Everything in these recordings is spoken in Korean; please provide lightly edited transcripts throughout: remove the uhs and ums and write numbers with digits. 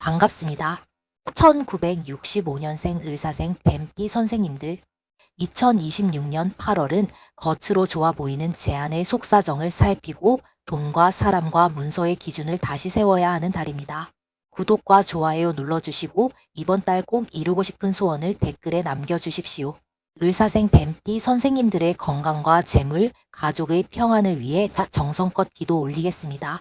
반갑습니다. 1965년생 의사생 뱀띠 선생님들, 2026년 8월은 겉으로 좋아 보이는 제안의 속사정을 살피고 돈과 사람과 문서의 기준을 다시 세워야 하는 달입니다. 구독과 좋아요 눌러주시고 이번 달 꼭 이루고 싶은 소원을 댓글에 남겨주십시오. 의사생 뱀띠 선생님들의 건강과 재물, 가족의 평안을 위해 정성껏 기도 올리겠습니다.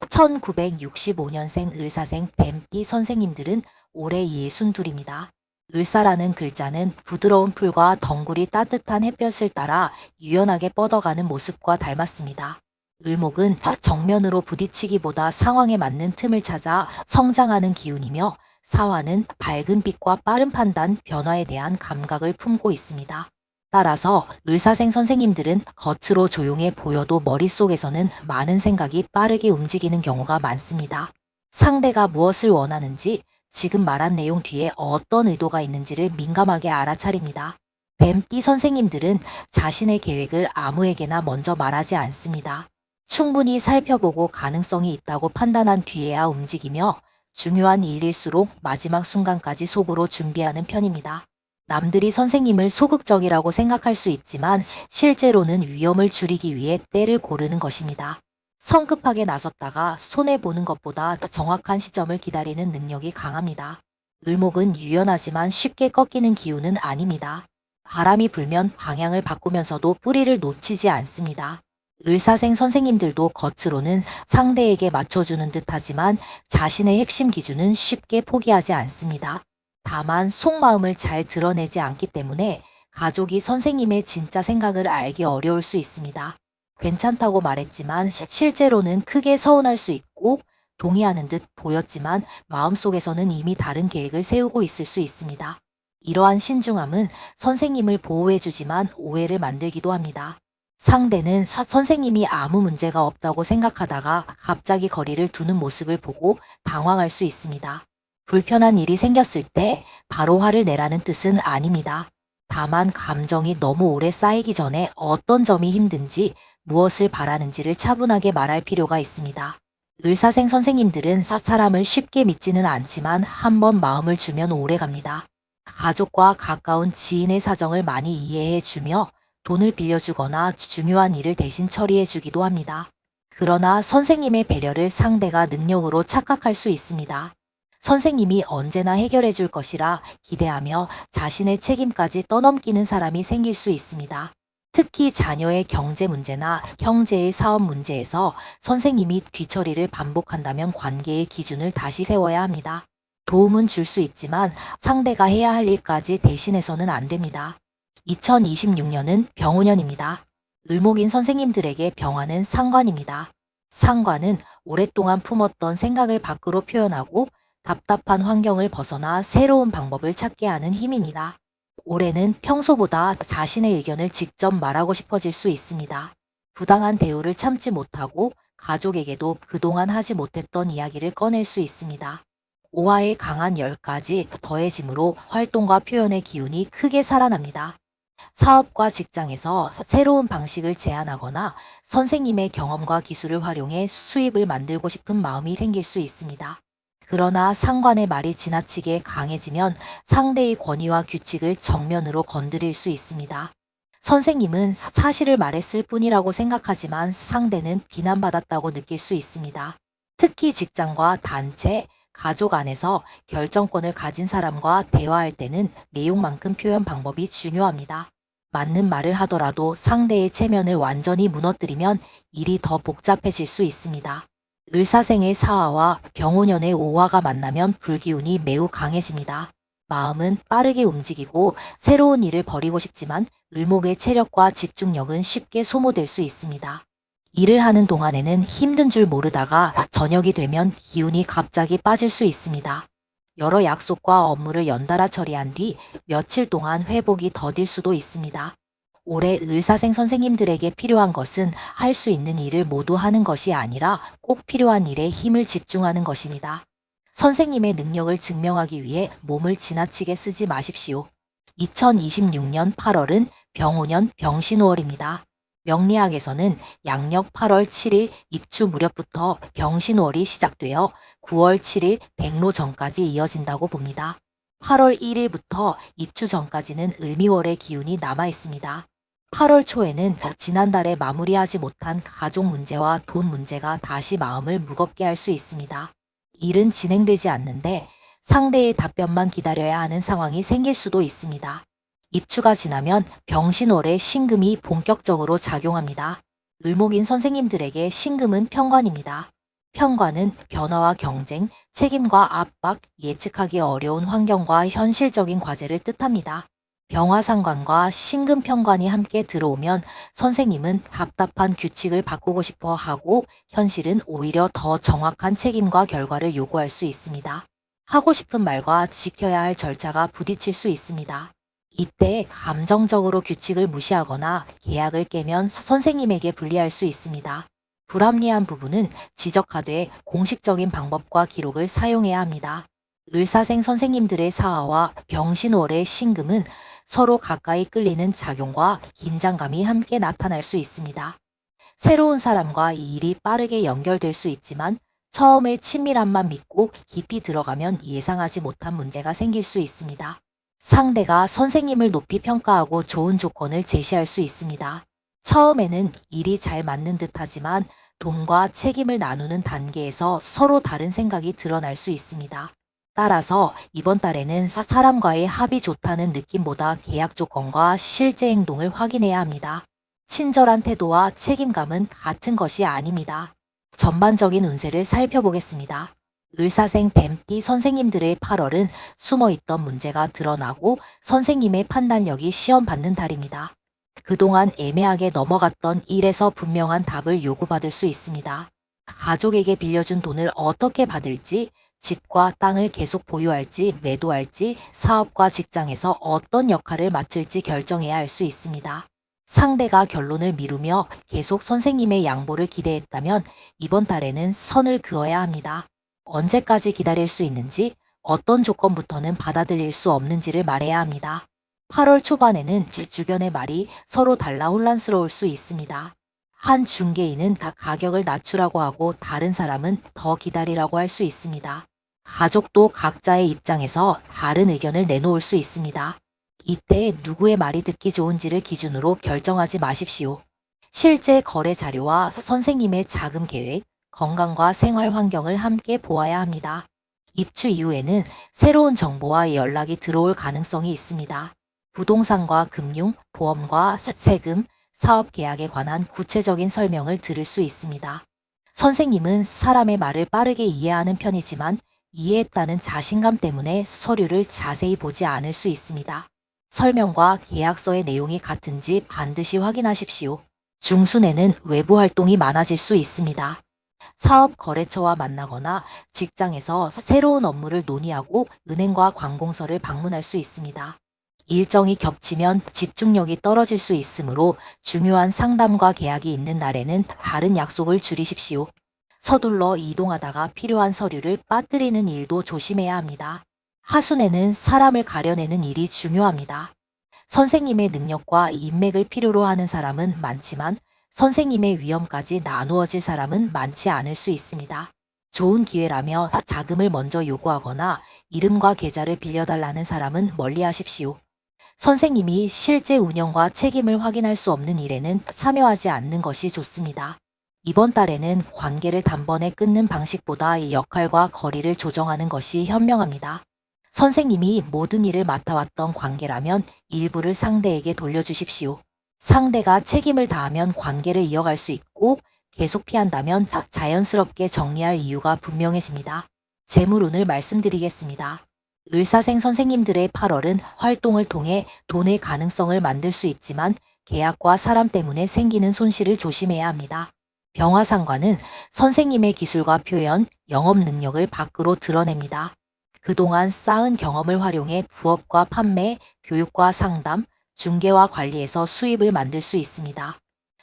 1965년생 의사생 뱀띠 선생님들은 올해 62입니다. 을사라는 글자는 부드러운 풀과 덩굴이 따뜻한 햇볕을 따라 유연하게 뻗어가는 모습과 닮았습니다. 을목은 정면으로 부딪히기보다 상황에 맞는 틈을 찾아 성장하는 기운이며 사화는 밝은 빛과 빠른 판단, 변화에 대한 감각을 품고 있습니다. 따라서 을사생 선생님들은 겉으로 조용해 보여도 머릿속에서는 많은 생각이 빠르게 움직이는 경우가 많습니다. 상대가 무엇을 원하는지, 지금 말한 내용 뒤에 어떤 의도가 있는지를 민감하게 알아차립니다. 뱀띠 선생님들은 자신의 계획을 아무에게나 먼저 말하지 않습니다. 충분히 살펴보고 가능성이 있다고 판단한 뒤에야 움직이며 중요한 일일수록 마지막 순간까지 속으로 준비하는 편입니다. 남들이 선생님을 소극적이라고 생각할 수 있지만 실제로는 위험을 줄이기 위해 때를 고르는 것입니다. 성급하게 나섰다가 손해보는 것보다 정확한 시점을 기다리는 능력이 강합니다. 을목은 유연하지만 쉽게 꺾이는 기운은 아닙니다. 바람이 불면 방향을 바꾸면서도 뿌리를 놓치지 않습니다. 을사생 선생님들도 겉으로는 상대에게 맞춰주는 듯하지만 자신의 핵심 기준은 쉽게 포기하지 않습니다. 다만 속마음을 잘 드러내지 않기 때문에 가족이 선생님의 진짜 생각을 알기 어려울 수 있습니다. 괜찮다고 말했지만 실제로는 크게 서운할 수 있고 동의하는 듯 보였지만 마음속에서는 이미 다른 계획을 세우고 있을 수 있습니다. 이러한 신중함은 선생님을 보호해주지만 오해를 만들기도 합니다. 상대는 선생님이 아무 문제가 없다고 생각하다가 갑자기 거리를 두는 모습을 보고 당황할 수 있습니다. 불편한 일이 생겼을 때 바로 화를 내라는 뜻은 아닙니다. 다만 감정이 너무 오래 쌓이기 전에 어떤 점이 힘든지 무엇을 바라는지를 차분하게 말할 필요가 있습니다. 을사생 선생님들은 사람을 쉽게 믿지는 않지만 한번 마음을 주면 오래갑니다. 가족과 가까운 지인의 사정을 많이 이해해 주며 돈을 빌려주거나 중요한 일을 대신 처리해 주기도 합니다. 그러나 선생님의 배려를 상대가 능력으로 착각할 수 있습니다. 선생님이 언제나 해결해 줄 것이라 기대하며 자신의 책임까지 떠넘기는 사람이 생길 수 있습니다. 특히 자녀의 경제 문제나 형제의 사업 문제에서 선생님이 뒤처리를 반복한다면 관계의 기준을 다시 세워야 합니다. 도움은 줄 수 있지만 상대가 해야 할 일까지 대신해서는 안 됩니다. 2026년은 병오년입니다. 을목인 선생님들에게 병화는 상관입니다. 상관은 오랫동안 품었던 생각을 밖으로 표현하고 답답한 환경을 벗어나 새로운 방법을 찾게 하는 힘입니다. 올해는 평소보다 자신의 의견을 직접 말하고 싶어질 수 있습니다. 부당한 대우를 참지 못하고 가족에게도 그동안 하지 못했던 이야기를 꺼낼 수 있습니다. 오화의 강한 10가지 더해짐으로 활동과 표현의 기운이 크게 살아납니다. 사업과 직장에서 새로운 방식을 제안하거나 선생님의 경험과 기술을 활용해 수입을 만들고 싶은 마음이 생길 수 있습니다. 그러나 상관의 말이 지나치게 강해지면 상대의 권위와 규칙을 정면으로 건드릴 수 있습니다. 선생님은 사실을 말했을 뿐이라고 생각하지만 상대는 비난받았다고 느낄 수 있습니다. 특히 직장과 단체, 가족 안에서 결정권을 가진 사람과 대화할 때는 내용만큼 표현 방법이 중요합니다. 맞는 말을 하더라도 상대의 체면을 완전히 무너뜨리면 일이 더 복잡해질 수 있습니다. 을사생의 사화와 병오년의 오화가 만나면 불기운이 매우 강해집니다. 마음은 빠르게 움직이고 새로운 일을 벌이고 싶지만 을목의 체력과 집중력은 쉽게 소모될 수 있습니다. 일을 하는 동안에는 힘든 줄 모르다가 저녁이 되면 기운이 갑자기 빠질 수 있습니다. 여러 약속과 업무를 연달아 처리한 뒤 며칠 동안 회복이 더딜 수도 있습니다. 올해 을사생 선생님들에게 필요한 것은 할 수 있는 일을 모두 하는 것이 아니라 꼭 필요한 일에 힘을 집중하는 것입니다. 선생님의 능력을 증명하기 위해 몸을 지나치게 쓰지 마십시오. 2026년 8월은 병오년 병신호월입니다. 명리학에서는 양력 8월 7일 입추 무렵부터 병신월이 시작되어 9월 7일 백로전까지 이어진다고 봅니다. 8월 1일부터 입추 전까지는 을미월의 기운이 남아 있습니다. 8월 초에는 지난달에 마무리하지 못한 가족 문제와 돈 문제가 다시 마음을 무겁게 할 수 있습니다. 일은 진행되지 않는데 상대의 답변만 기다려야 하는 상황이 생길 수도 있습니다. 입추가 지나면 병신월의 신금이 본격적으로 작용합니다. 을목인 선생님들에게 신금은 편관입니다. 편관은 변화와 경쟁, 책임과 압박, 예측하기 어려운 환경과 현실적인 과제를 뜻합니다. 병화상관과 신금편관이 함께 들어오면 선생님은 답답한 규칙을 바꾸고 싶어 하고 현실은 오히려 더 정확한 책임과 결과를 요구할 수 있습니다. 하고 싶은 말과 지켜야 할 절차가 부딪힐 수 있습니다. 이때 감정적으로 규칙을 무시하거나 계약을 깨면 선생님에게 불리할 수 있습니다. 불합리한 부분은 지적하되 공식적인 방법과 기록을 사용해야 합니다. 을사생 선생님들의 사화와 병신월의 신금은 서로 가까이 끌리는 작용과 긴장감이 함께 나타날 수 있습니다. 새로운 사람과 이 일이 빠르게 연결될 수 있지만 처음에 친밀함만 믿고 깊이 들어가면 예상하지 못한 문제가 생길 수 있습니다. 상대가 선생님을 높이 평가하고 좋은 조건을 제시할 수 있습니다. 처음에는 일이 잘 맞는 듯하지만 돈과 책임을 나누는 단계에서 서로 다른 생각이 드러날 수 있습니다. 따라서 이번 달에는 사람과의 합이 좋다는 느낌보다 계약 조건과 실제 행동을 확인해야 합니다. 친절한 태도와 책임감은 같은 것이 아닙니다. 전반적인 운세를 살펴보겠습니다. 을사생 뱀띠 선생님들의 8월은 숨어있던 문제가 드러나고 선생님의 판단력이 시험받는 달입니다. 그동안 애매하게 넘어갔던 일에서 분명한 답을 요구받을 수 있습니다. 가족에게 빌려준 돈을 어떻게 받을지, 집과 땅을 계속 보유할지 매도할지, 사업과 직장에서 어떤 역할을 맡을지 결정해야 할 수 있습니다. 상대가 결론을 미루며 계속 선생님의 양보를 기대했다면 이번 달에는 선을 그어야 합니다. 언제까지 기다릴 수 있는지, 어떤 조건부터는 받아들일 수 없는지를 말해야 합니다. 8월 초반에는 주변의 말이 서로 달라 혼란스러울 수 있습니다. 한 중개인은 가격을 낮추라고 하고 다른 사람은 더 기다리라고 할 수 있습니다. 가족도 각자의 입장에서 다른 의견을 내놓을 수 있습니다. 이때 누구의 말이 듣기 좋은지를 기준으로 결정하지 마십시오. 실제 거래 자료와 선생님의 자금 계획, 건강과 생활 환경을 함께 보아야 합니다. 입추 이후에는 새로운 정보와 연락이 들어올 가능성이 있습니다. 부동산과 금융, 보험과 세금, 사업 계약에 관한 구체적인 설명을 들을 수 있습니다. 선생님은 사람의 말을 빠르게 이해하는 편이지만 이해했다는 자신감 때문에 서류를 자세히 보지 않을 수 있습니다. 설명과 계약서의 내용이 같은지 반드시 확인하십시오. 중순에는 외부 활동이 많아질 수 있습니다. 사업 거래처와 만나거나 직장에서 새로운 업무를 논의하고 은행과 관공서를 방문할 수 있습니다. 일정이 겹치면 집중력이 떨어질 수 있으므로 중요한 상담과 계약이 있는 날에는 다른 약속을 줄이십시오. 서둘러 이동하다가 필요한 서류를 빠뜨리는 일도 조심해야 합니다. 하순에는 사람을 가려내는 일이 중요합니다. 선생님의 능력과 인맥을 필요로 하는 사람은 많지만 선생님의 위험까지 나누어질 사람은 많지 않을 수 있습니다. 좋은 기회라며 자금을 먼저 요구하거나 이름과 계좌를 빌려달라는 사람은 멀리하십시오. 선생님이 실제 운영과 책임을 확인할 수 없는 일에는 참여하지 않는 것이 좋습니다. 이번 달에는 관계를 단번에 끊는 방식보다 역할과 거리를 조정하는 것이 현명합니다. 선생님이 모든 일을 맡아왔던 관계라면 일부를 상대에게 돌려주십시오. 상대가 책임을 다하면 관계를 이어갈 수 있고 계속 피한다면 자연스럽게 정리할 이유가 분명해집니다. 재물운을 말씀드리겠습니다. 을사생 선생님들의 8월은 활동을 통해 돈의 가능성을 만들 수 있지만 계약과 사람 때문에 생기는 손실을 조심해야 합니다. 병화상관은 선생님의 기술과 표현, 영업 능력을 밖으로 드러냅니다. 그동안 쌓은 경험을 활용해 부업과 판매, 교육과 상담, 중개와 관리에서 수입을 만들 수 있습니다.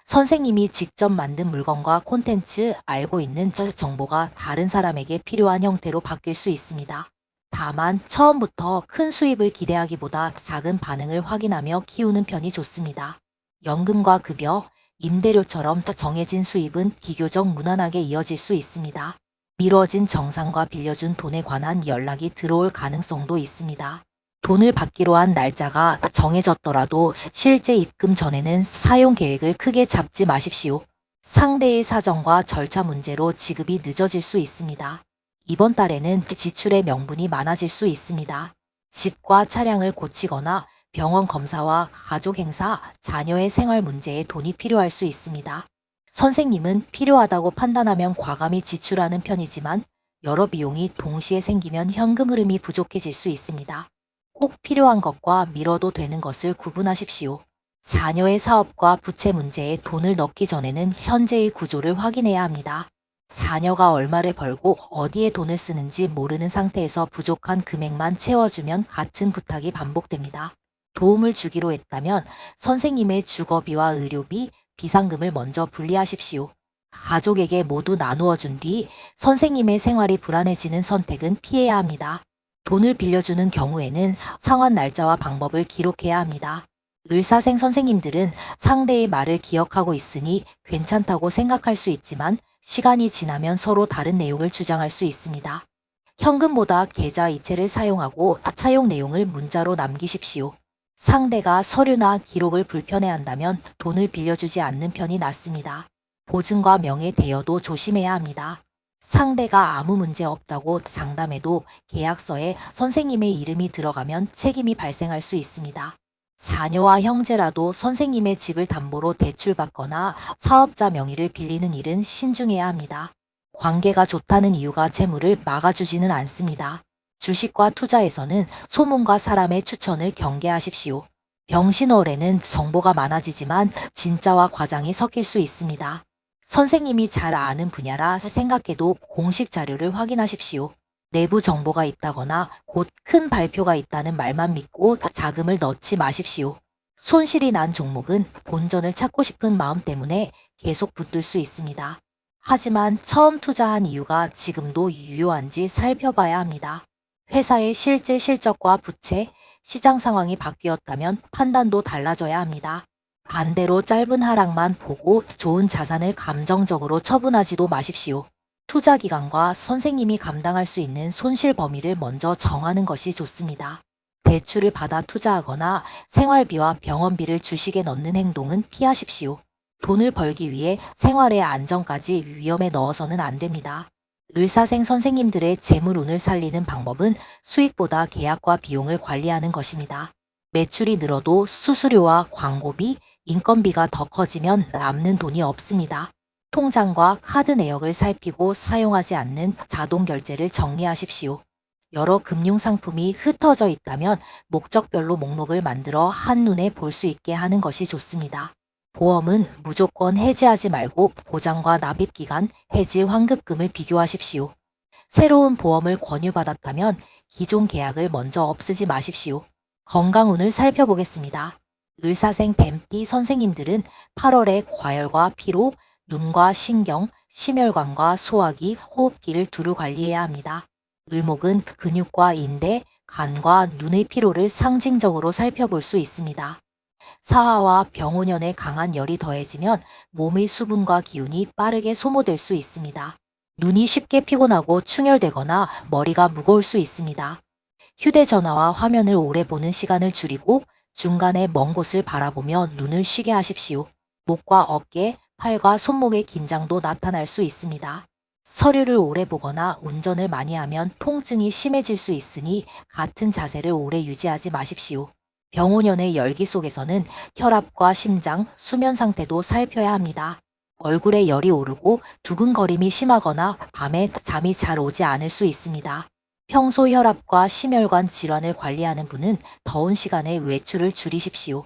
선생님이 직접 만든 물건과 콘텐츠, 알고 있는 정보가 다른 사람에게 필요한 형태로 바뀔 수 있습니다. 다만 처음부터 큰 수입을 기대하기보다 작은 반응을 확인하며 키우는 편이 좋습니다. 연금과 급여, 임대료처럼 정해진 수입은 비교적 무난하게 이어질 수 있습니다. 미뤄진 정산과 빌려준 돈에 관한 연락이 들어올 가능성도 있습니다. 돈을 받기로 한 날짜가 정해졌더라도 실제 입금 전에는 사용 계획을 크게 잡지 마십시오. 상대의 사정과 절차 문제로 지급이 늦어질 수 있습니다. 이번 달에는 지출의 명분이 많아질 수 있습니다. 집과 차량을 고치거나 병원 검사와 가족 행사, 자녀의 생활 문제에 돈이 필요할 수 있습니다. 선생님은 필요하다고 판단하면 과감히 지출하는 편이지만 여러 비용이 동시에 생기면 현금 흐름이 부족해질 수 있습니다. 꼭 필요한 것과 미뤄도 되는 것을 구분하십시오. 자녀의 사업과 부채 문제에 돈을 넣기 전에는 현재의 구조를 확인해야 합니다. 자녀가 얼마를 벌고 어디에 돈을 쓰는지 모르는 상태에서 부족한 금액만 채워주면 같은 부탁이 반복됩니다. 도움을 주기로 했다면 선생님의 주거비와 의료비, 비상금을 먼저 분리하십시오. 가족에게 모두 나누어 준 뒤 선생님의 생활이 불안해지는 선택은 피해야 합니다. 돈을 빌려주는 경우에는 상환 날짜와 방법을 기록해야 합니다. 의사생 선생님들은 상대의 말을 기억하고 있으니 괜찮다고 생각할 수 있지만 시간이 지나면 서로 다른 내용을 주장할 수 있습니다. 현금보다 계좌 이체를 사용하고 차용 내용을 문자로 남기십시오. 상대가 서류나 기록을 불편해한다면 돈을 빌려주지 않는 편이 낫습니다. 보증과 명의 대여도 조심해야 합니다. 상대가 아무 문제 없다고 장담해도 계약서에 선생님의 이름이 들어가면 책임이 발생할 수 있습니다. 자녀와 형제라도 선생님의 집을 담보로 대출받거나 사업자 명의를 빌리는 일은 신중해야 합니다. 관계가 좋다는 이유가 재물을 막아주지는 않습니다. 주식과 투자에서는 소문과 사람의 추천을 경계하십시오. 병신월에는 정보가 많아지지만 진짜와 과장이 섞일 수 있습니다. 선생님이 잘 아는 분야라 생각해도 공식 자료를 확인하십시오. 내부 정보가 있다거나 곧 큰 발표가 있다는 말만 믿고 자금을 넣지 마십시오. 손실이 난 종목은 본전을 찾고 싶은 마음 때문에 계속 붙들 수 있습니다. 하지만 처음 투자한 이유가 지금도 유효한지 살펴봐야 합니다. 회사의 실제 실적과 부채, 시장 상황이 바뀌었다면 판단도 달라져야 합니다. 반대로 짧은 하락만 보고 좋은 자산을 감정적으로 처분하지도 마십시오. 투자 기간과 선생님이 감당할 수 있는 손실 범위를 먼저 정하는 것이 좋습니다. 대출을 받아 투자하거나 생활비와 병원비를 주식에 넣는 행동은 피하십시오. 돈을 벌기 위해 생활의 안정까지 위험에 넣어서는 안 됩니다. 의사생 선생님들의 재물운을 살리는 방법은 수익보다 계약과 비용을 관리하는 것입니다. 매출이 늘어도 수수료와 광고비, 인건비가 더 커지면 남는 돈이 없습니다. 통장과 카드 내역을 살피고 사용하지 않는 자동 결제를 정리하십시오. 여러 금융상품이 흩어져 있다면 목적별로 목록을 만들어 한눈에 볼 수 있게 하는 것이 좋습니다. 보험은 무조건 해지하지 말고 보장과 납입기간, 해지 환급금을 비교하십시오. 새로운 보험을 권유받았다면 기존 계약을 먼저 없애지 마십시오. 건강운을 살펴보겠습니다. 의사생 뱀띠 선생님들은 8월에 과열과 피로, 눈과 신경, 심혈관과 소화기, 호흡기를 두루 관리해야 합니다. 을목은 근육과 인대, 간과 눈의 피로를 상징적으로 살펴볼 수 있습니다. 사화와 병오년에 강한 열이 더해지면 몸의 수분과 기운이 빠르게 소모될 수 있습니다. 눈이 쉽게 피곤하고 충혈되거나 머리가 무거울 수 있습니다. 휴대전화와 화면을 오래 보는 시간을 줄이고 중간에 먼 곳을 바라보며 눈을 쉬게 하십시오. 목과 어깨, 팔과 손목의 긴장도 나타날 수 있습니다. 서류를 오래 보거나 운전을 많이 하면 통증이 심해질 수 있으니 같은 자세를 오래 유지하지 마십시오. 병오년의 열기 속에서는 혈압과 심장, 수면 상태도 살펴야 합니다. 얼굴에 열이 오르고 두근거림이 심하거나 밤에 잠이 잘 오지 않을 수 있습니다. 평소 혈압과 심혈관 질환을 관리하는 분은 더운 시간에 외출을 줄이십시오.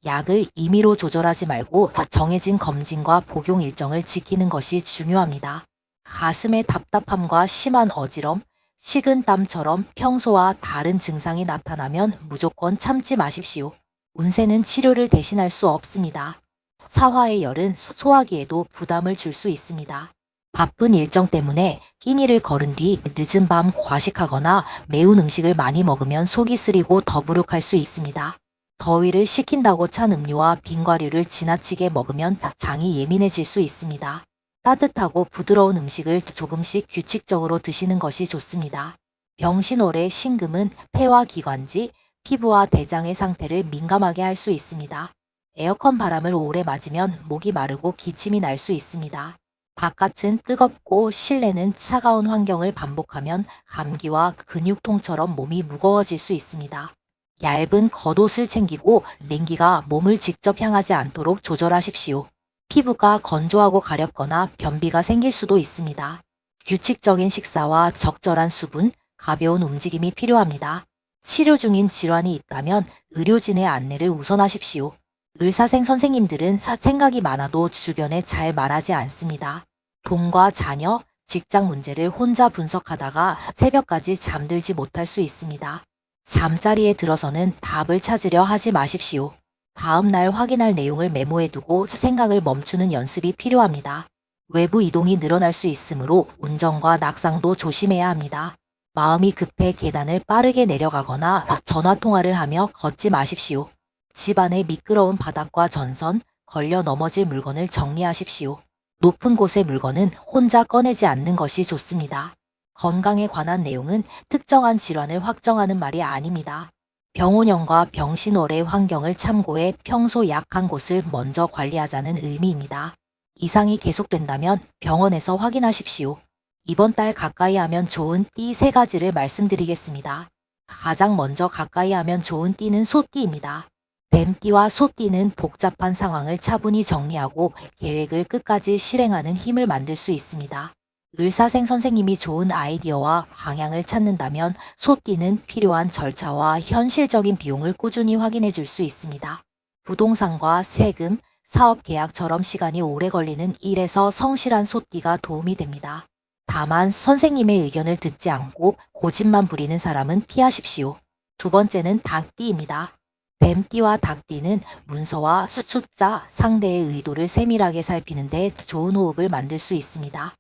약을 임의로 조절하지 말고 정해진 검진과 복용 일정을 지키는 것이 중요합니다. 가슴의 답답함과 심한 어지럼, 식은땀처럼 평소와 다른 증상이 나타나면 무조건 참지 마십시오. 운세는 치료를 대신할 수 없습니다. 사화의 열은 소화기에도 부담을 줄 수 있습니다. 바쁜 일정 때문에 끼니를 거른 뒤 늦은 밤 과식하거나 매운 음식을 많이 먹으면 속이 쓰리고 더부룩할 수 있습니다. 더위를 식힌다고 찬 음료와 빙과류를 지나치게 먹으면 장이 예민해질 수 있습니다. 따뜻하고 부드러운 음식을 조금씩 규칙적으로 드시는 것이 좋습니다. 병신월의 신금은 폐와 기관지, 피부와 대장의 상태를 민감하게 할 수 있습니다. 에어컨 바람을 오래 맞으면 목이 마르고 기침이 날 수 있습니다. 바깥은 뜨겁고 실내는 차가운 환경을 반복하면 감기와 근육통처럼 몸이 무거워질 수 있습니다. 얇은 겉옷을 챙기고 냉기가 몸을 직접 향하지 않도록 조절하십시오. 피부가 건조하고 가렵거나 변비가 생길 수도 있습니다. 규칙적인 식사와 적절한 수분, 가벼운 움직임이 필요합니다. 치료 중인 질환이 있다면 의료진의 안내를 우선하십시오. 의사생 선생님들은 생각이 많아도 주변에 잘 말하지 않습니다. 돈과 자녀, 직장 문제를 혼자 분석하다가 새벽까지 잠들지 못할 수 있습니다. 잠자리에 들어서는 답을 찾으려 하지 마십시오. 다음 날 확인할 내용을 메모해두고 생각을 멈추는 연습이 필요합니다. 외부 이동이 늘어날 수 있으므로 운전과 낙상도 조심해야 합니다. 마음이 급해 계단을 빠르게 내려가거나 전화통화를 하며 걷지 마십시오. 집안의 미끄러운 바닥과 전선, 걸려 넘어질 물건을 정리하십시오. 높은 곳의 물건은 혼자 꺼내지 않는 것이 좋습니다. 건강에 관한 내용은 특정한 질환을 확정하는 말이 아닙니다. 병원형과 병신월의 환경을 참고해 평소 약한 곳을 먼저 관리하자는 의미입니다. 이상이 계속된다면 병원에서 확인하십시오. 이번 달 가까이 하면 좋은 띠 3가지를 말씀드리겠습니다. 가장 먼저 가까이 하면 좋은 띠는 소띠입니다. 뱀띠와 소띠는 복잡한 상황을 차분히 정리하고 계획을 끝까지 실행하는 힘을 만들 수 있습니다. 의사생 선생님이 좋은 아이디어와 방향을 찾는다면 소띠는 필요한 절차와 현실적인 비용을 꾸준히 확인해 줄 수 있습니다. 부동산과 세금, 사업 계약처럼 시간이 오래 걸리는 일에서 성실한 소띠가 도움이 됩니다. 다만 선생님의 의견을 듣지 않고 고집만 부리는 사람은 피하십시오. 두 번째는 닭띠입니다. 뱀띠와 닭띠는 문서와 숫자, 상대의 의도를 세밀하게 살피는 데 좋은 호흡을 만들 수 있습니다.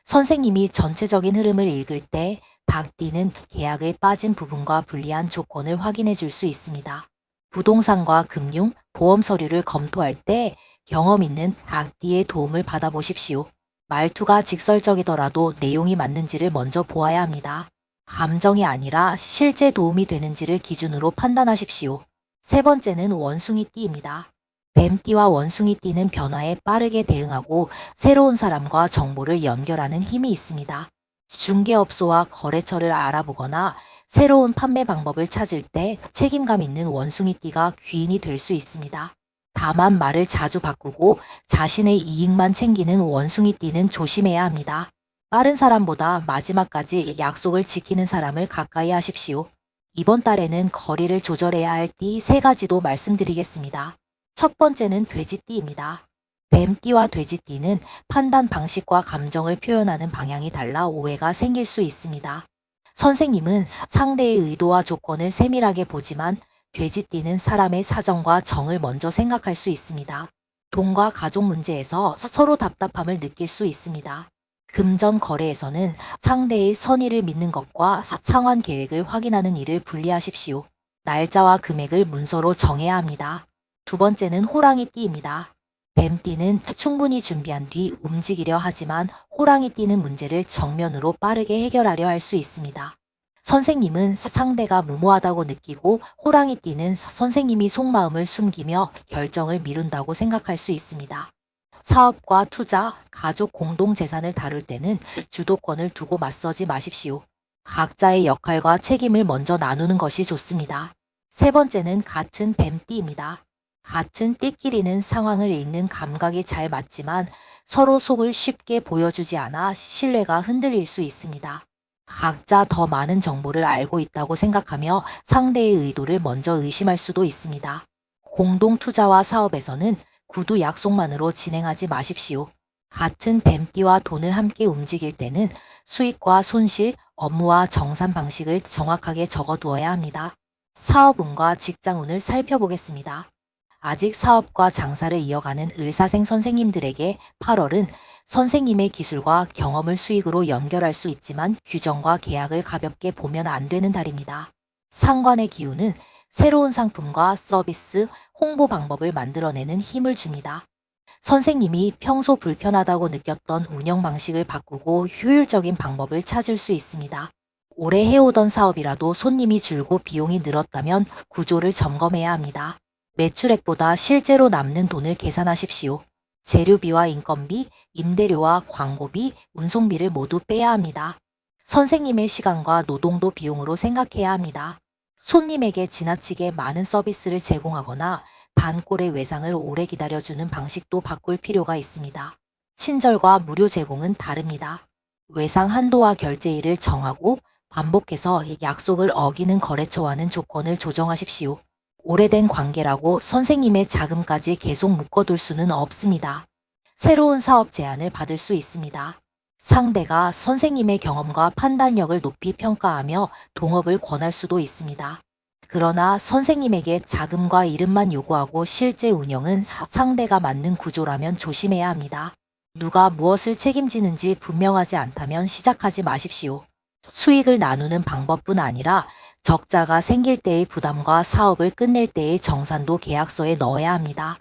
선생님이 전체적인 흐름을 읽을 때 닭띠는 계약에 빠진 부분과 불리한 조건을 확인해 줄 수 있습니다. 부동산과 금융, 보험 서류를 검토할 때 경험 있는 닭띠의 도움을 받아보십시오. 말투가 직설적이더라도 내용이 맞는지를 먼저 보아야 합니다. 감정이 아니라 실제 도움이 되는지를 기준으로 판단하십시오. 세 번째는 원숭이띠입니다. 뱀띠와 원숭이띠는 변화에 빠르게 대응하고 새로운 사람과 정보를 연결하는 힘이 있습니다. 중개업소와 거래처를 알아보거나 새로운 판매 방법을 찾을 때 책임감 있는 원숭이띠가 귀인이 될 수 있습니다. 다만 말을 자주 바꾸고 자신의 이익만 챙기는 원숭이띠는 조심해야 합니다. 빠른 사람보다 마지막까지 약속을 지키는 사람을 가까이 하십시오. 이번 달에는 거리를 조절해야 할 띠 3가지도 말씀드리겠습니다. 첫 번째는 돼지띠입니다. 뱀띠와 돼지띠는 판단 방식과 감정을 표현하는 방향이 달라 오해가 생길 수 있습니다. 선생님은 상대의 의도와 조건을 세밀하게 보지만 돼지띠는 사람의 사정과 정을 먼저 생각할 수 있습니다. 돈과 가족 문제에서 서로 답답함을 느낄 수 있습니다. 금전 거래에서는 상대의 선의를 믿는 것과 상환 계획을 확인하는 일을 분리하십시오. 날짜와 금액을 문서로 정해야 합니다. 두 번째는 호랑이띠입니다. 뱀띠는 충분히 준비한 뒤 움직이려 하지만 호랑이띠는 문제를 정면으로 빠르게 해결하려 할 수 있습니다. 선생님은 상대가 무모하다고 느끼고 호랑이띠는 선생님이 속마음을 숨기며 결정을 미룬다고 생각할 수 있습니다. 사업과 투자, 가족 공동재산을 다룰 때는 주도권을 두고 맞서지 마십시오. 각자의 역할과 책임을 먼저 나누는 것이 좋습니다. 세 번째는 같은 뱀띠입니다. 같은 띠끼리는 상황을 읽는 감각이 잘 맞지만 서로 속을 쉽게 보여주지 않아 신뢰가 흔들릴 수 있습니다. 각자 더 많은 정보를 알고 있다고 생각하며 상대의 의도를 먼저 의심할 수도 있습니다. 공동 투자와 사업에서는 구두 약속만으로 진행하지 마십시오. 같은 뱀띠와 돈을 함께 움직일 때는 수익과 손실, 업무와 정산 방식을 정확하게 적어두어야 합니다. 사업운과 직장운을 살펴보겠습니다. 아직 사업과 장사를 이어가는 의사생 선생님들에게 8월은 선생님의 기술과 경험을 수익으로 연결할 수 있지만 규정과 계약을 가볍게 보면 안 되는 달입니다. 상관의 기운은 새로운 상품과 서비스, 홍보 방법을 만들어내는 힘을 줍니다. 선생님이 평소 불편하다고 느꼈던 운영 방식을 바꾸고 효율적인 방법을 찾을 수 있습니다. 오래 해오던 사업이라도 손님이 줄고 비용이 늘었다면 구조를 점검해야 합니다. 매출액보다 실제로 남는 돈을 계산하십시오. 재료비와 인건비, 임대료와 광고비, 운송비를 모두 빼야 합니다. 선생님의 시간과 노동도 비용으로 생각해야 합니다. 손님에게 지나치게 많은 서비스를 제공하거나 단골의 외상을 오래 기다려주는 방식도 바꿀 필요가 있습니다. 친절과 무료 제공은 다릅니다. 외상 한도와 결제일을 정하고 반복해서 약속을 어기는 거래처와는 조건을 조정하십시오. 오래된 관계라고 선생님의 자금까지 계속 묶어둘 수는 없습니다. 새로운 사업 제안을 받을 수 있습니다. 상대가 선생님의 경험과 판단력을 높이 평가하며 동업을 권할 수도 있습니다. 그러나 선생님에게 자금과 이름만 요구하고 실제 운영은 상대가 맞는 구조라면 조심해야 합니다. 누가 무엇을 책임지는지 분명하지 않다면 시작하지 마십시오. 수익을 나누는 방법뿐 아니라 적자가 생길 때의 부담과 사업을 끝낼 때의 정산도 계약서에 넣어야 합니다.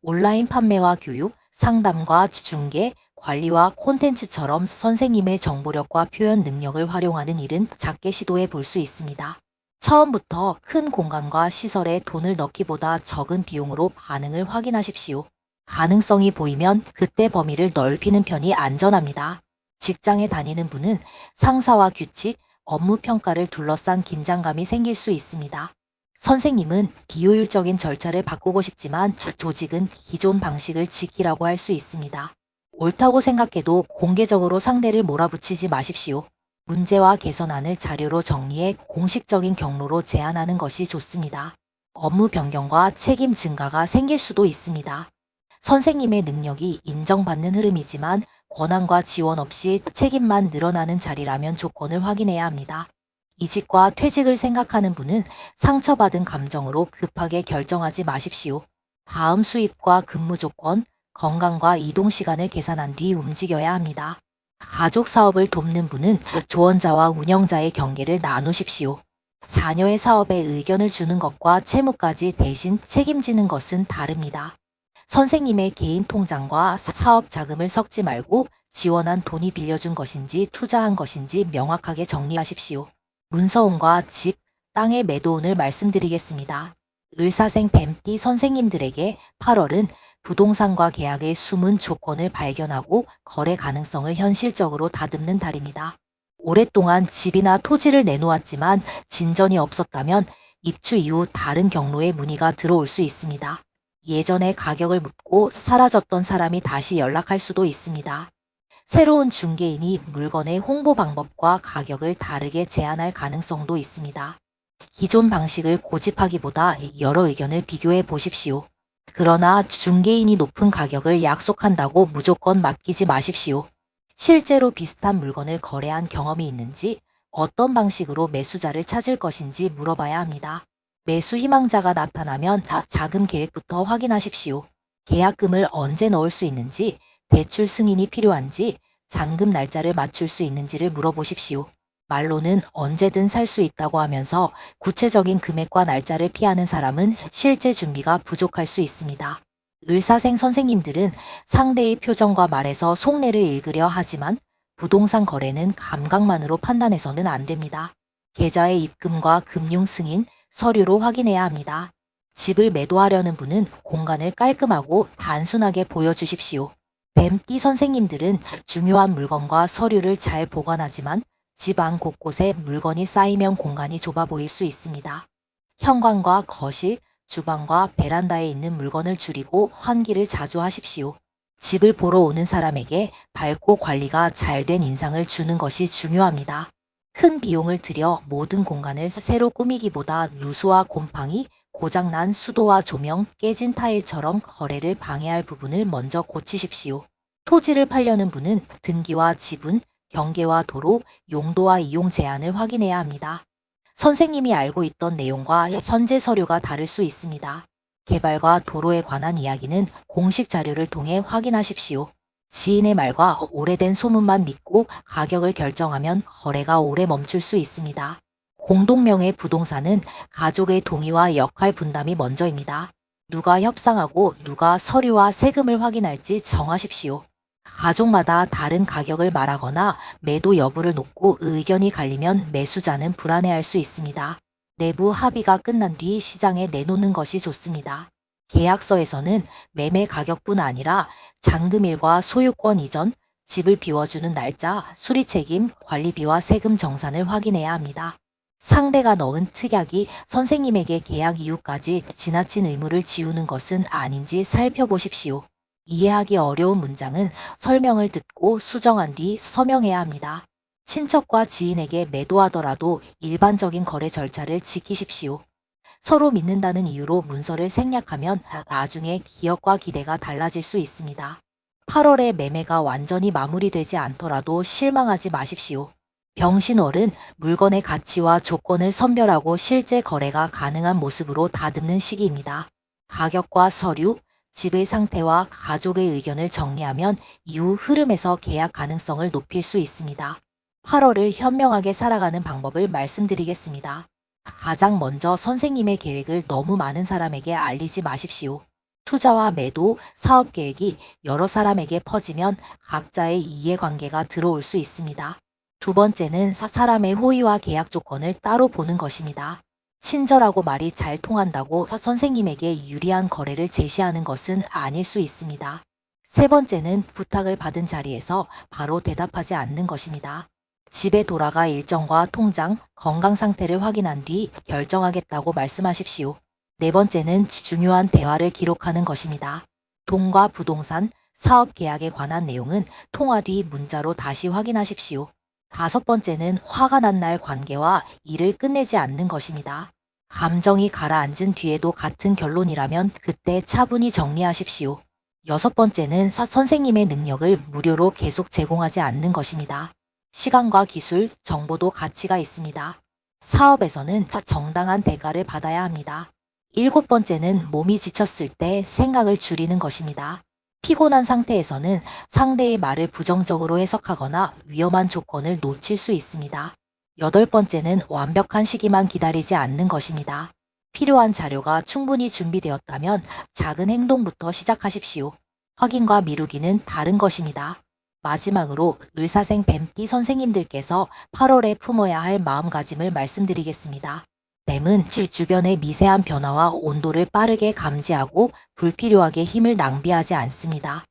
온라인 판매와 교육, 상담과 중개, 관리와 콘텐츠처럼 선생님의 정보력과 표현 능력을 활용하는 일은 작게 시도해 볼 수 있습니다. 처음부터 큰 공간과 시설에 돈을 넣기보다 적은 비용으로 반응을 확인하십시오. 가능성이 보이면 그때 범위를 넓히는 편이 안전합니다. 직장에 다니는 분은 상사와 규칙, 업무 평가를 둘러싼 긴장감이 생길 수 있습니다. 선생님은 비효율적인 절차를 바꾸고 싶지만 조직은 기존 방식을 지키라고 할 수 있습니다. 옳다고 생각해도 공개적으로 상대를 몰아붙이지 마십시오. 문제와 개선안을 자료로 정리해 공식적인 경로로 제안하는 것이 좋습니다. 업무 변경과 책임 증가가 생길 수도 있습니다. 선생님의 능력이 인정받는 흐름이지만 권한과 지원 없이 책임만 늘어나는 자리라면 조건을 확인해야 합니다. 이직과 퇴직을 생각하는 분은 상처받은 감정으로 급하게 결정하지 마십시오. 다음 수입과 근무 조건, 건강과 이동 시간을 계산한 뒤 움직여야 합니다. 가족 사업을 돕는 분은 조언자와 운영자의 경계를 나누십시오. 자녀의 사업에 의견을 주는 것과 채무까지 대신 책임지는 것은 다릅니다. 선생님의 개인 통장과 사업 자금을 섞지 말고 지원한 돈이 빌려준 것인지 투자한 것인지 명확하게 정리하십시오. 문서운과 집, 땅의 매도운을 말씀드리겠습니다. 을사생 뱀띠 선생님들에게 8월은 부동산과 계약의 숨은 조건을 발견하고 거래 가능성을 현실적으로 다듬는 달입니다. 오랫동안 집이나 토지를 내놓았지만 진전이 없었다면 입주 이후 다른 경로에 문의가 들어올 수 있습니다. 예전에 가격을 묻고 사라졌던 사람이 다시 연락할 수도 있습니다. 새로운 중개인이 물건의 홍보 방법과 가격을 다르게 제안할 가능성도 있습니다. 기존 방식을 고집하기보다 여러 의견을 비교해 보십시오. 그러나 중개인이 높은 가격을 약속한다고 무조건 맡기지 마십시오. 실제로 비슷한 물건을 거래한 경험이 있는지, 어떤 방식으로 매수자를 찾을 것인지 물어봐야 합니다. 매수 희망자가 나타나면 자금 계획부터 확인하십시오. 계약금을 언제 넣을 수 있는지, 대출 승인이 필요한지, 잔금 날짜를 맞출 수 있는지를 물어보십시오. 말로는 언제든 살 수 있다고 하면서 구체적인 금액과 날짜를 피하는 사람은 실제 준비가 부족할 수 있습니다. 을사생 선생님들은 상대의 표정과 말에서 속내를 읽으려 하지만 부동산 거래는 감각만으로 판단해서는 안 됩니다. 계좌의 입금과 금융 승인, 서류로 확인해야 합니다. 집을 매도하려는 분은 공간을 깔끔하고 단순하게 보여주십시오. 뱀띠 선생님들은 중요한 물건과 서류를 잘 보관하지만 집 안 곳곳에 물건이 쌓이면 공간이 좁아 보일 수 있습니다. 현관과 거실, 주방과 베란다에 있는 물건을 줄이고 환기를 자주 하십시오. 집을 보러 오는 사람에게 밝고 관리가 잘 된 인상을 주는 것이 중요합니다. 큰 비용을 들여 모든 공간을 새로 꾸미기보다 누수와 곰팡이, 고장난 수도와 조명, 깨진 타일처럼 거래를 방해할 부분을 먼저 고치십시오. 토지를 팔려는 분은 등기와 지분, 경계와 도로, 용도와 이용 제한을 확인해야 합니다. 선생님이 알고 있던 내용과 현재 서류가 다를 수 있습니다. 개발과 도로에 관한 이야기는 공식 자료를 통해 확인하십시오. 지인의 말과 오래된 소문만 믿고 가격을 결정하면 거래가 오래 멈출 수 있습니다. 공동명의 부동산은 가족의 동의와 역할 분담이 먼저입니다. 누가 협상하고 누가 서류와 세금을 확인할지 정하십시오. 가족마다 다른 가격을 말하거나 매도 여부를 놓고 의견이 갈리면 매수자는 불안해할 수 있습니다. 내부 합의가 끝난 뒤 시장에 내놓는 것이 좋습니다. 계약서에서는 매매 가격뿐 아니라 잔금일과 소유권 이전, 집을 비워주는 날짜, 수리 책임, 관리비와 세금 정산을 확인해야 합니다. 상대가 넣은 특약이 선생님에게 계약 이후까지 지나친 의무를 지우는 것은 아닌지 살펴보십시오. 이해하기 어려운 문장은 설명을 듣고 수정한 뒤 서명해야 합니다. 친척과 지인에게 매도하더라도 일반적인 거래 절차를 지키십시오. 서로 믿는다는 이유로 문서를 생략하면 나중에 기억과 기대가 달라질 수 있습니다. 8월에 매매가 완전히 마무리되지 않더라도 실망하지 마십시오. 병신월은 물건의 가치와 조건을 선별하고 실제 거래가 가능한 모습으로 다듬는 시기입니다. 가격과 서류, 집의 상태와 가족의 의견을 정리하면 이후 흐름에서 계약 가능성을 높일 수 있습니다. 8월을 현명하게 살아가는 방법을 말씀드리겠습니다. 가장 먼저 선생님의 계획을 너무 많은 사람에게 알리지 마십시오. 투자와 매도, 사업 계획이 여러 사람에게 퍼지면 각자의 이해관계가 들어올 수 있습니다. 두 번째는 사람의 호의와 계약 조건을 따로 보는 것입니다. 친절하고 말이 잘 통한다고 선생님에게 유리한 거래를 제시하는 것은 아닐 수 있습니다. 세 번째는 부탁을 받은 자리에서 바로 대답하지 않는 것입니다. 집에 돌아가 일정과 통장, 건강 상태를 확인한 뒤 결정하겠다고 말씀하십시오. 네 번째는 중요한 대화를 기록하는 것입니다. 돈과 부동산, 사업 계약에 관한 내용은 통화 뒤 문자로 다시 확인하십시오. 다섯 번째는 화가 난 날 관계와 일을 끝내지 않는 것입니다. 감정이 가라앉은 뒤에도 같은 결론이라면 그때 차분히 정리하십시오. 여섯 번째는 선생님의 능력을 무료로 계속 제공하지 않는 것입니다. 시간과 기술, 정보도 가치가 있습니다. 사업에서는 정당한 대가를 받아야 합니다. 일곱 번째는 몸이 지쳤을 때 생각을 줄이는 것입니다. 피곤한 상태에서는 상대의 말을 부정적으로 해석하거나 위험한 조건을 놓칠 수 있습니다. 여덟 번째는 완벽한 시기만 기다리지 않는 것입니다. 필요한 자료가 충분히 준비되었다면 작은 행동부터 시작하십시오. 확인과 미루기는 다른 것입니다. 마지막으로 을사생 뱀띠 선생님들께서 8월에 품어야 할 마음가짐을 말씀드리겠습니다. 뱀은 주변의 미세한 변화와 온도를 빠르게 감지하고 불필요하게 힘을 낭비하지 않습니다.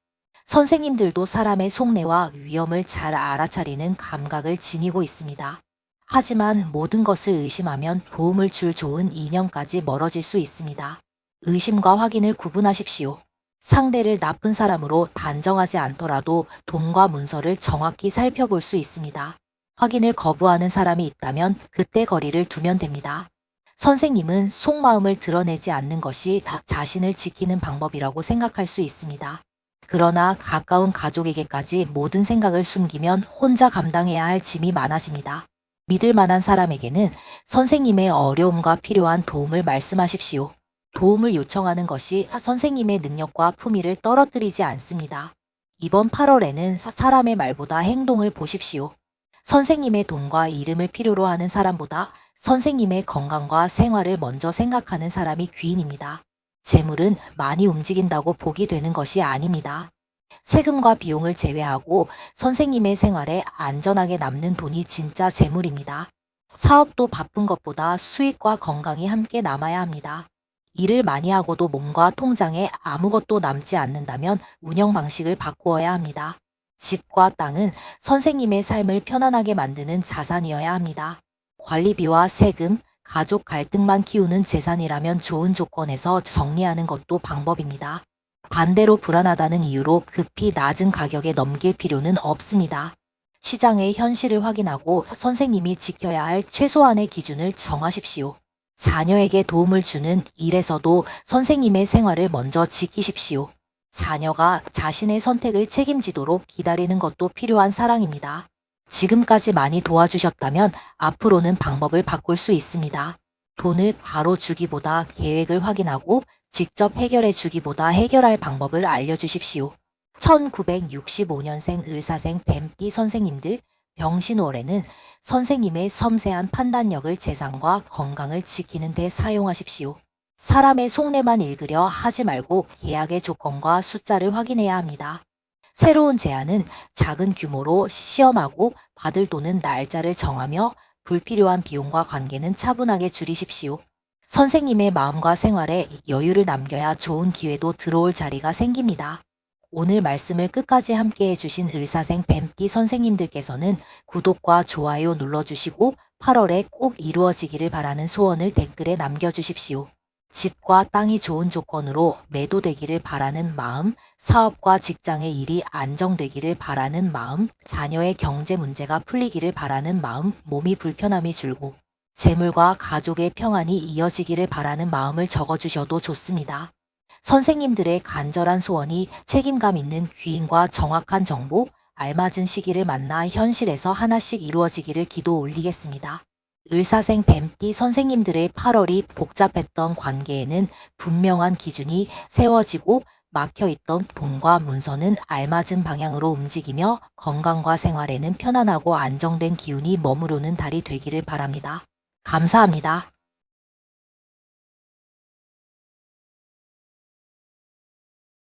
선생님들도 사람의 속내와 위험을 잘 알아차리는 감각을 지니고 있습니다. 하지만 모든 것을 의심하면 도움을 줄 좋은 인연까지 멀어질 수 있습니다. 의심과 확인을 구분하십시오. 상대를 나쁜 사람으로 단정하지 않더라도 돈과 문서를 정확히 살펴볼 수 있습니다. 확인을 거부하는 사람이 있다면 그때 거리를 두면 됩니다. 선생님은 속마음을 드러내지 않는 것이 자신을 지키는 방법이라고 생각할 수 있습니다. 그러나 가까운 가족에게까지 모든 생각을 숨기면 혼자 감당해야 할 짐이 많아집니다. 믿을 만한 사람에게는 선생님의 어려움과 필요한 도움을 말씀하십시오. 도움을 요청하는 것이 선생님의 능력과 품위를 떨어뜨리지 않습니다. 이번 8월에는 사람의 말보다 행동을 보십시오. 선생님의 돈과 이름을 필요로 하는 사람보다 선생님의 건강과 생활을 먼저 생각하는 사람이 귀인입니다. 재물은 많이 움직인다고 복이 되는 것이 아닙니다. 세금과 비용을 제외하고 선생님의 생활에 안전하게 남는 돈이 진짜 재물입니다. 사업도 바쁜 것보다 수익과 건강이 함께 남아야 합니다. 일을 많이 하고도 몸과 통장에 아무것도 남지 않는다면 운영 방식을 바꾸어야 합니다. 집과 땅은 선생님의 삶을 편안하게 만드는 자산이어야 합니다. 관리비와 세금, 가족 갈등만 키우는 재산이라면 좋은 조건에서 정리하는 것도 방법입니다. 반대로 불안하다는 이유로 급히 낮은 가격에 넘길 필요는 없습니다. 시장의 현실을 확인하고 선생님이 지켜야 할 최소한의 기준을 정하십시오. 자녀에게 도움을 주는 일에서도 선생님의 생활을 먼저 지키십시오. 자녀가 자신의 선택을 책임지도록 기다리는 것도 필요한 사랑입니다. 지금까지 많이 도와주셨다면 앞으로는 방법을 바꿀 수 있습니다. 돈을 바로 주기보다 계획을 확인하고 직접 해결해 주기보다 해결할 방법을 알려주십시오. 1965년생 을사생 뱀띠 선생님들, 병신호래는 선생님의 섬세한 판단력을 재산과 건강을 지키는 데 사용하십시오. 사람의 속내만 읽으려 하지 말고 계약의 조건과 숫자를 확인해야 합니다. 새로운 제안은 작은 규모로 시험하고 받을 돈은 날짜를 정하며 불필요한 비용과 관계는 차분하게 줄이십시오. 선생님의 마음과 생활에 여유를 남겨야 좋은 기회도 들어올 자리가 생깁니다. 오늘 말씀을 끝까지 함께 해주신 의사생 뱀띠 선생님들께서는 구독과 좋아요 눌러주시고 8월에 꼭 이루어지기를 바라는 소원을 댓글에 남겨주십시오. 집과 땅이 좋은 조건으로 매도되기를 바라는 마음, 사업과 직장의 일이 안정되기를 바라는 마음, 자녀의 경제 문제가 풀리기를 바라는 마음, 몸이 불편함이 줄고 재물과 가족의 평안이 이어지기를 바라는 마음을 적어주셔도 좋습니다. 선생님들의 간절한 소원이 책임감 있는 귀인과 정확한 정보, 알맞은 시기를 만나 현실에서 하나씩 이루어지기를 기도 올리겠습니다. 의사생 뱀띠 선생님들의 8월이 복잡했던 관계에는 분명한 기준이 세워지고 막혀있던 돈과 문서는 알맞은 방향으로 움직이며 건강과 생활에는 편안하고 안정된 기운이 머무르는 달이 되기를 바랍니다. 감사합니다.